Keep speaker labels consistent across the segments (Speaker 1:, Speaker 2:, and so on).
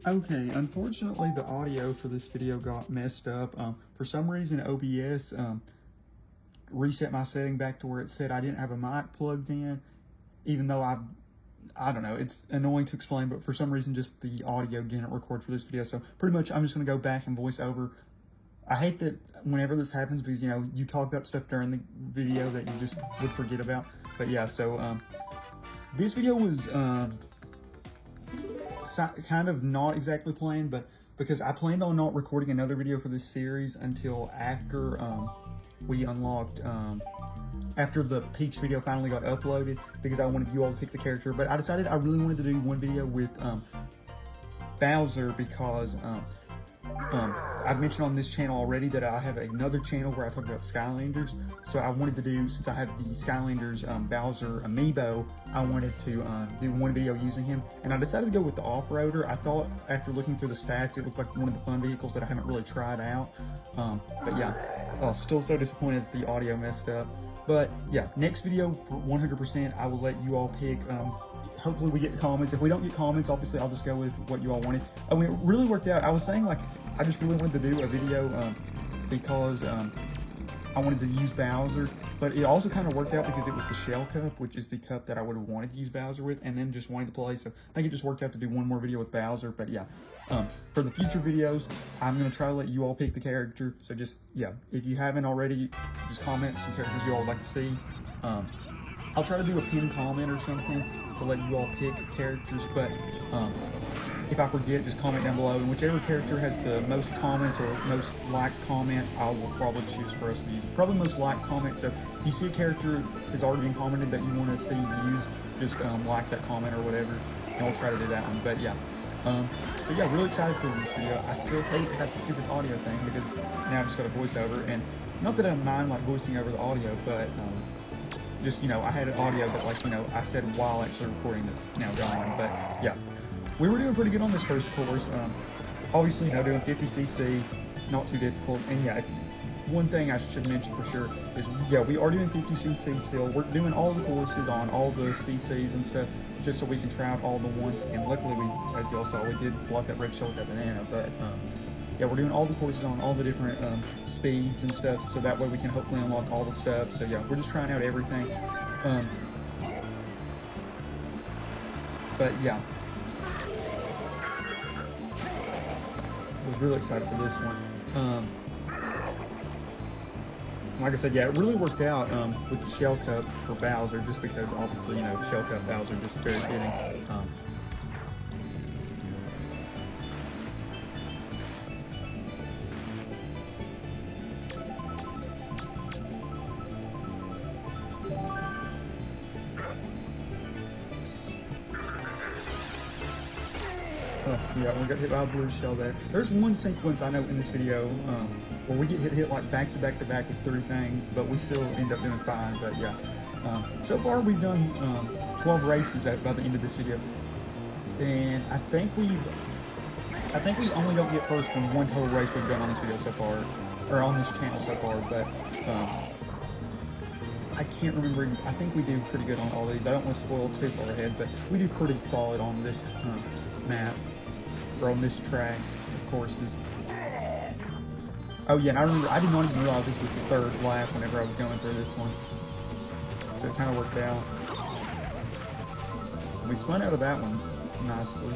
Speaker 1: Okay, unfortunately the audio for this video got messed up. For some reason OBS reset my setting back to where it said I didn't have a mic plugged in, even though I don't know, it's annoying to explain, but for some reason just the audio didn't record for this video. So pretty much I'm just gonna go back and voice over. I hate that whenever this happens because, you know, you talk about stuff during the video that you just would forget about. But yeah, so this video was kind of not exactly planned, but because I planned on not recording another video for this series until after we unlocked, after the Peach video finally got uploaded, because I wanted you all to pick the character. But I decided I really wanted to do one video with Bowser because I've mentioned on this channel already that I have another channel where I talk about Skylanders. So I wanted to do, since I have the Skylanders Bowser amiibo, I wanted to do one video using him. And I decided to go with the Offroader. I thought after looking through the stats, it looked like one of the fun vehicles that I haven't really tried out. But yeah, still so disappointed the audio messed up. But yeah, next video for 100%, I will let you all pick. Hopefully we get comments. If we don't get comments, obviously I'll just go with what you all wanted. I mean, it really worked out. I was saying, like, I just really wanted to do a video because I wanted to use Bowser, but it also kind of worked out because it was the Shell Cup, which is the cup that I would have wanted to use Bowser with, and then just wanted to play. So I think it just worked out to do one more video with Bowser. But yeah, for the future videos, I'm gonna try to let you all pick the character. So just, yeah, if you haven't already, just comment some characters you all would like to see. I'll try to do a pinned comment or something to let you all pick characters, but if I forget, just comment down below, and whichever character has the most comments or most liked comment, I will probably choose for us to use. Probably most liked comment. So if you see a character has already been commented that you want to see used, just like that comment or whatever, and we'll try to do that one. But yeah, so yeah, really excited for this video. I still hate that the stupid audio thing because now I just got a voiceover, and not that I mind like voicing over the audio, but just, you know, I had an audio that, like, you know, I said while actually recording that's now gone. But yeah, we were doing pretty good on this first course. Obviously, you know, doing 50cc, not too difficult. And yeah, one thing I should mention for sure is, yeah, we are doing 50cc still. We're doing all the courses on all the CCs and stuff, just so we can try out all the ones. And luckily, we, as y'all saw, we did block that red shell with that banana. But yeah, we're doing all the courses on all the different speeds and stuff, so that way we can hopefully unlock all the stuff. So yeah, we're just trying out everything. But yeah, I was really excited for this one. Like I said, yeah, it really worked out with the Shell Cup for Bowser, just because obviously, you know, Shell Cup Bowser just very fitting. Yeah, we got hit by a blue shell there. There's one sequence I know in this video where we get hit like back to back to back with 3 things, but we still end up doing fine. But yeah, so far we've done 12 races by the end of this video, and I think we only don't get first in one total race we've done on this video so far, or on this channel so far. But I can't remember. I think we do pretty good on all these. I don't want to spoil too far ahead, but we do pretty solid on this map, or on this track of courses. Oh yeah, and I remember, I did not even realize this was the 3rd lap whenever I was going through this one. So it kind of worked out. We spun out of that one nicely.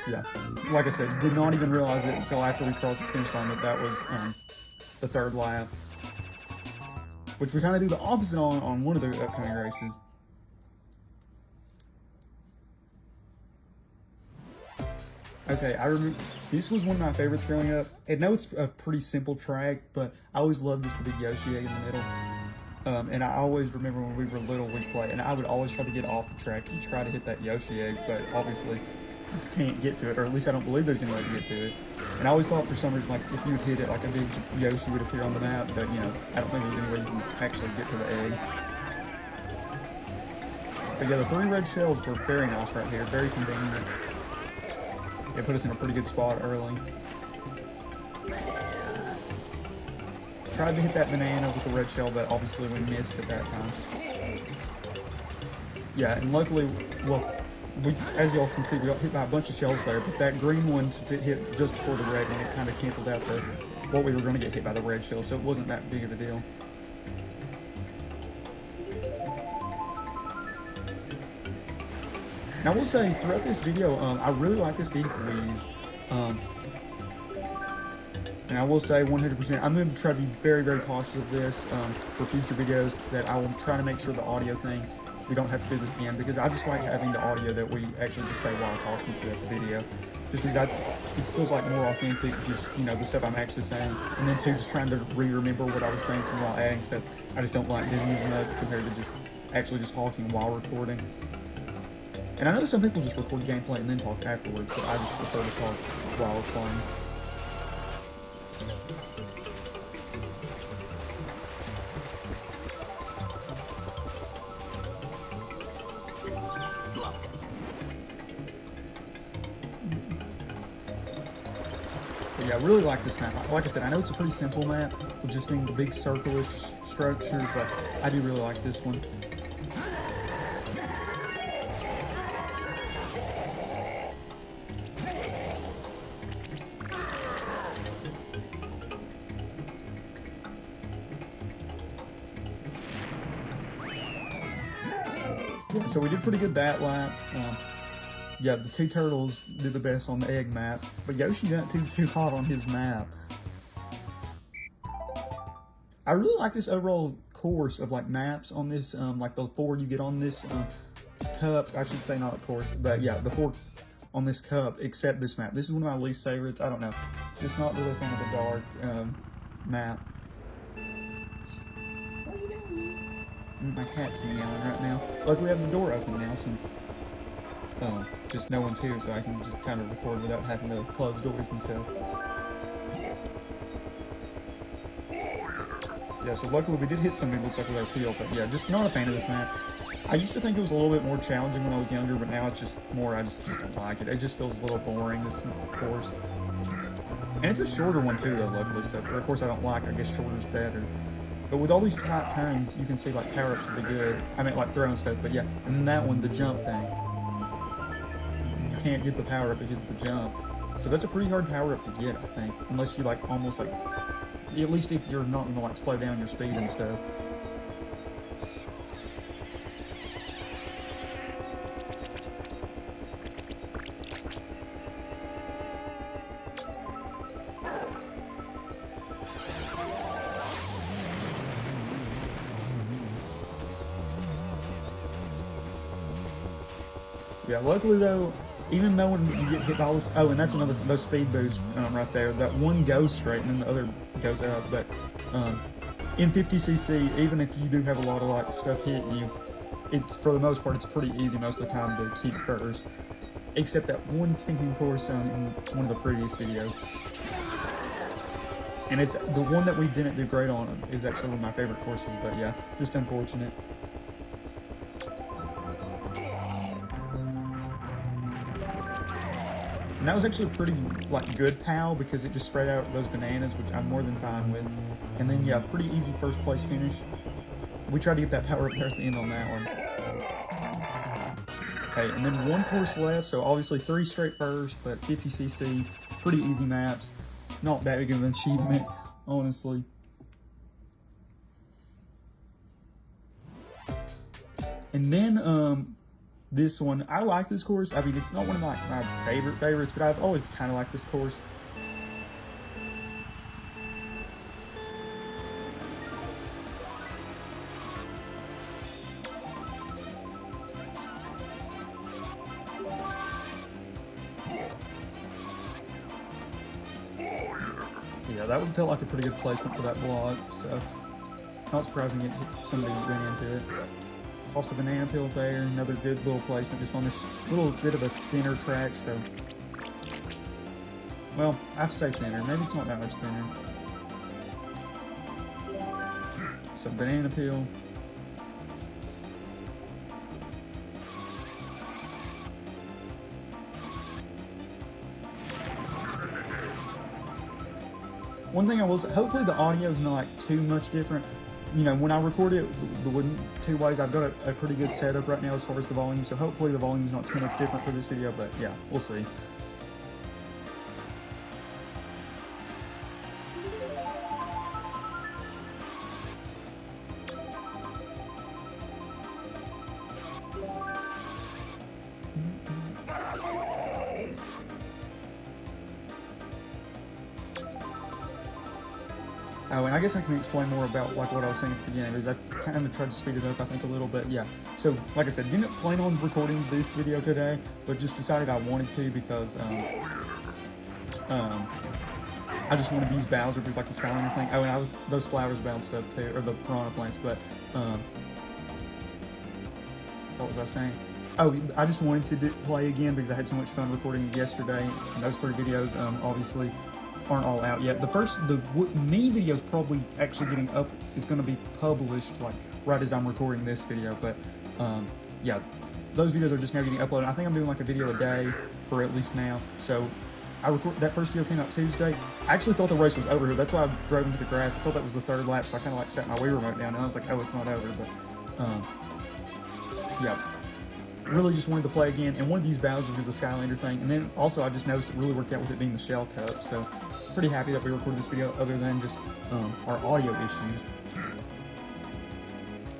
Speaker 1: Yeah, like I said, did not even realize it until after we crossed the finish line that was the 3rd lap. Which we kind of do the opposite on one of the upcoming races. Okay, I remember, this was one of my favorites growing up. I know it's a pretty simple track, but I always loved just the big Yoshi egg in the middle. And I always remember when we were little, we'd play, and I would always try to get off the track and try to hit that Yoshi egg, but obviously you can't get to it, or at least I don't believe there's any way to get to it. And I always thought for some reason, like, if you would hit it, like a big Yoshi would appear on the map, but, you know, I don't think there's any way you can actually get to the egg. But yeah, the 3 red shells were very nice right here, very convenient. It put us in a pretty good spot early. Tried to hit that banana with the red shell, but obviously we missed at that time. Yeah, and luckily, well, as y'all can see, we got hit by a bunch of shells there, but that green one, since it hit just before the red one, it kind of canceled out what we were going to get hit by the red shell, so it wasn't that big of a deal. Now I will say, throughout this video, I really like this vehicle we used. And I will say 100%, I'm going to try to be very, very cautious of this for future videos, that I will try to make sure the audio thing, we don't have to do this again, because I just like having the audio that we actually just say while talking throughout the video. Just because it feels like more authentic, just, you know, the stuff I'm actually saying. And then too, just trying to remember what I was thinking while adding stuff. I just don't like doing as much compared to just actually just talking while recording. And I know some people just record gameplay and then talk afterwards, but I just prefer to talk while playing. But yeah, I really like this map. Like I said, I know it's a pretty simple map, with just being the big circle-ish structure, but I do really like this one. Yeah, so we did pretty good that lap. Yeah, the two turtles did the best on the egg map, but Yoshi got too hot on his map. I really like this overall course of like maps on this, like the 4 you get on this cup. I should say not a course, but yeah, the 4 on this cup, except this map. This is one of my least favorites. I don't know. It's not really fun of a dark map. What are you doing? My cat's meowing right now. Luckily, we have the door open now since just no one's here, so I can just kind of record without having to close doors and stuff. Yeah, so luckily we did hit something that looks like with our field, but yeah, just not a fan of this map. I used to think it was a little bit more challenging when I was younger, but now it's just more, I just don't like it. It just feels a little boring, this course. And it's a shorter one too, though, luckily, so of course I don't like, I guess shorter's better. But with all these tight turns, you can see like power-ups would be good. I meant like throwing stuff, but yeah. And then that one, the jump thing. You can't get the power-up because of the jump. So that's a pretty hard power-up to get, I think. Unless you like almost like, at least if you're not gonna like slow down your speed and stuff. Yeah, luckily though, even though when you get hit by all this, oh, and that's another, those speed boosts right there. That one goes straight and then the other goes up. But in 50cc, even if you do have a lot of like stuff hitting you, it's for the most part it's pretty easy most of the time to keep first. Except that one stinking course in one of the previous videos. And it's the one that we didn't do great on is actually one of my favorite courses. But yeah, just unfortunate. And that was actually a pretty like good POW because it just spread out those bananas, which I'm more than fine with. And then yeah, pretty easy first place finish. We tried to get that power up there at the end on that one. Okay, and then one course left, so obviously 3 straight first, but 50cc, pretty easy maps. Not that big of an achievement, honestly. And then this one, I like this course. I mean, it's not one of my favorites, but I've always kind of liked this course. Yeah, that would feel like a pretty good placement for that block, so not surprising somebody ran into it. Tossed a banana peel there, another good little placement just on this little bit of a thinner track, so. Well, I'd say thinner, maybe it's not that much thinner. Some banana peel. One thing I will say, hopefully the audio is not like too much different. you know, when I record it the two ways, I've got a pretty good setup right now as far as the volume, so hopefully the volume's not too much different for this video, but yeah, we'll see. Oh, and I guess I can explain more about like what I was saying at the beginning, because I kind of tried to speed it up, I think, a little bit. Yeah, so like I said, didn't plan on recording this video today, but just decided I wanted to because I just wanted to use Bowser because like the Skylander thing. Oh, and those flowers bounced up too, or the piranha plants, but what was I saying? Oh, I just wanted to play again because I had so much fun recording yesterday, and those 3 videos obviously aren't all out yet. The me video is probably actually getting up, is going to be published like right as I'm recording this video, but yeah, those videos are just now getting uploaded. I think I'm doing like a video a day for at least now, so that first video came out Tuesday. I actually thought the race was over here, that's why I drove into the grass. I thought that was the 3rd lap, so I kind of like set my Wii remote down, and I was like, oh, it's not over, but yeah. Really just wanted to play again, and wanted to use Bowser because the Skylander thing, and then also I just noticed it really worked out with it being the Shell Cup, so pretty happy that we recorded this video other than just our audio issues.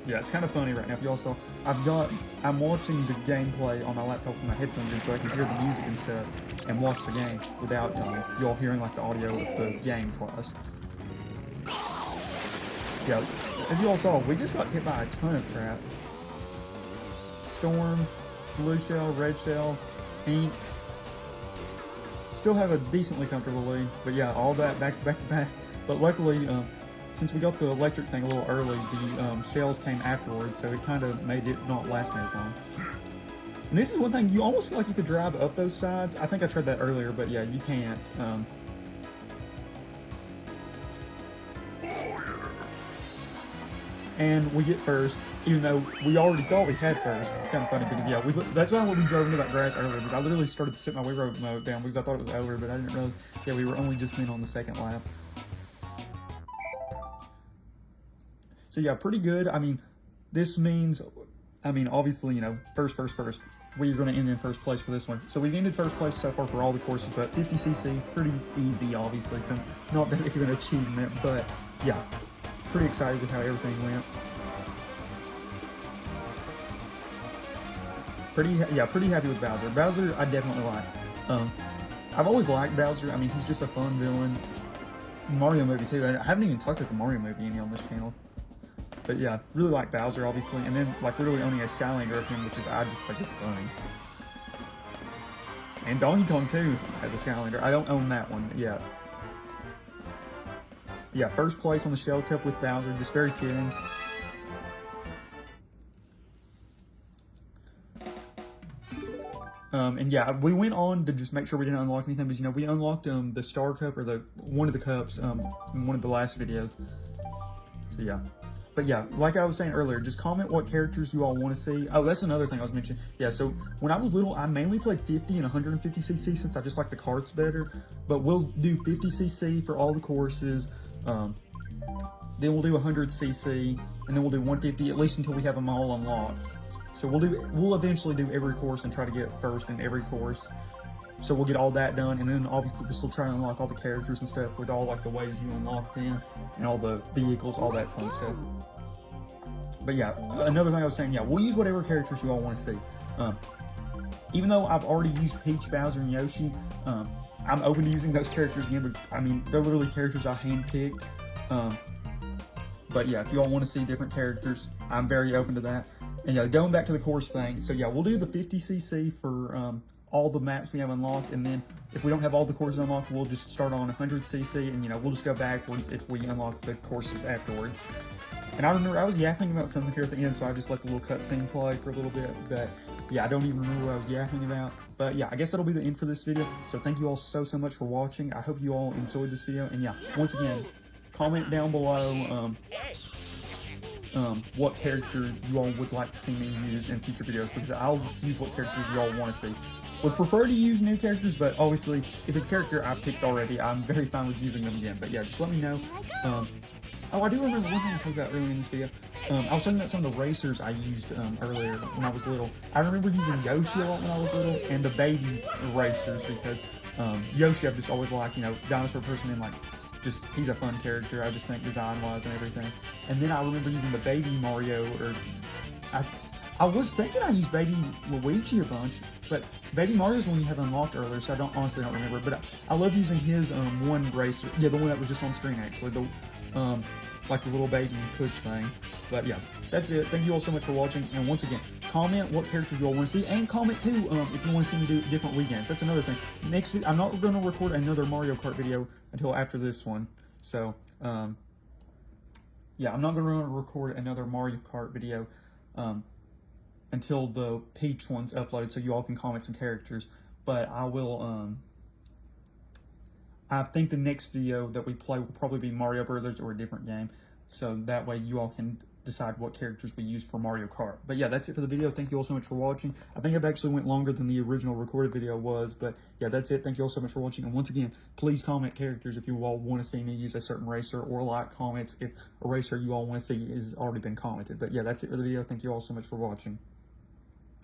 Speaker 1: Yeah, it's kind of funny right now. If y'all saw, I'm watching the gameplay on my laptop with my headphones in so I can hear the music and stuff and watch the game without y'all hearing like the audio of the game twice. Yeah, as you all saw, we just got hit by a ton of crap. Storm, blue shell, red shell, ink. Still have a decently comfortable lead, but yeah, all that back to back. But luckily, since we got the electric thing a little early, the shells came afterwards, so it kind of made it not last me as long. And this is one thing, you almost feel like you could drive up those sides. I think I tried that earlier, but yeah, you can't. And we get first, even though we already thought we had first. It's kind of funny because, yeah, that's why we drove into that grass earlier, because I literally started to sit my Wii remote down because I thought it was over, but I didn't realize, yeah, we were only just in on the 2nd lap. So yeah, pretty good. I mean, this means, obviously, you know, first, we're going to end in first place for this one. So we've ended first place so far for all the courses, but 50cc, pretty easy, obviously, so not that big of an achievement, but yeah. Pretty excited with how everything went. Pretty happy with Bowser. Bowser, I definitely like. I've always liked Bowser. I mean, he's just a fun villain. Mario movie too. I haven't even talked about the Mario movie any on this channel. But yeah, really like Bowser, obviously. And then, like, literally owning a Skylander of him, which is, I just think it's funny. And Donkey Kong too has a Skylander. I don't own that one yet. Yeah, first place on the Shell Cup with Bowser, just very fitting. And yeah, we went on to just make sure we didn't unlock anything, because, you know, we unlocked the Star Cup, or one of the cups, in one of the last videos. So yeah. But yeah, like I was saying earlier, just comment what characters you all want to see. Oh, that's another thing I was mentioning. Yeah, so when I was little, I mainly played 50 and 150cc since I just like the carts better. But we'll do 50cc for all the courses. Then we'll do 100cc, and then we'll do 150, at least until we have them all unlocked. So we'll eventually do every course and try to get first in every course. So we'll get all that done, and then obviously we'll still try to unlock all the characters and stuff with all like the ways you unlock them, and all the vehicles, all that fun stuff. But yeah, another thing I was saying, yeah, we'll use whatever characters you all want to see. Even though I've already used Peach, Bowser, and Yoshi, I'm open to using those characters again, because, I mean, they're literally characters I handpicked. But yeah, if you all want to see different characters, I'm very open to that. And yeah, going back to the course thing, so yeah, we'll do the 50cc for all the maps we have unlocked, and then if we don't have all the courses unlocked, we'll just start on 100cc, and, you know, we'll just go backwards if we unlock the courses afterwards. And I remember I was yapping about something here at the end, so I just let the little cutscene play for a little bit, but yeah, I don't even remember what I was yapping about. But yeah, I guess that'll be the end for this video. So thank you all so much for watching. I hope you all enjoyed this video, and yeah, once again, comment down below what character you all would like to see me use in future videos, because I'll use what characters you all want to see. Would prefer to use new characters, but obviously, if it's a character I've picked already, I'm very fine with using them again. But yeah, just let me know. Oh, I do remember one thing I talked about earlier in this video. I was talking about some of the racers I used earlier when I was little. I remember using Yoshi a lot when I was little, and the baby racers, because Yoshi I've just always liked, you know, dinosaur person, and like, just, he's a fun character, I just think, design-wise and everything. And then I remember using the baby Mario, or I was thinking I used baby Luigi a bunch, but baby Mario's one you have unlocked earlier, so I honestly don't remember. But I love using his one racer, yeah, the one that was just on screen actually, the like the little baby push thing. But yeah, that's it. Thank you all so much for watching, and once again, comment what characters you all want to see, and comment too if you want to see me do different weekends. That's another thing. Next, I'm not going to record another Mario Kart video until after this one, so yeah, I'm not going to record another Mario Kart video until the Peach one's uploaded, so you all can comment some characters. But I will, I think the next video that we play will probably be Mario Brothers or a different game, so that way you all can decide what characters we use for Mario Kart. But yeah, that's it for the video. Thank you all so much for watching. I think I've actually went longer than the original recorded video was, but yeah, that's it. Thank you all so much for watching. And once again, please comment characters if you all want to see me use a certain racer, or like comments if a racer you all want to see has already been commented. But yeah, that's it for the video. Thank you all so much for watching.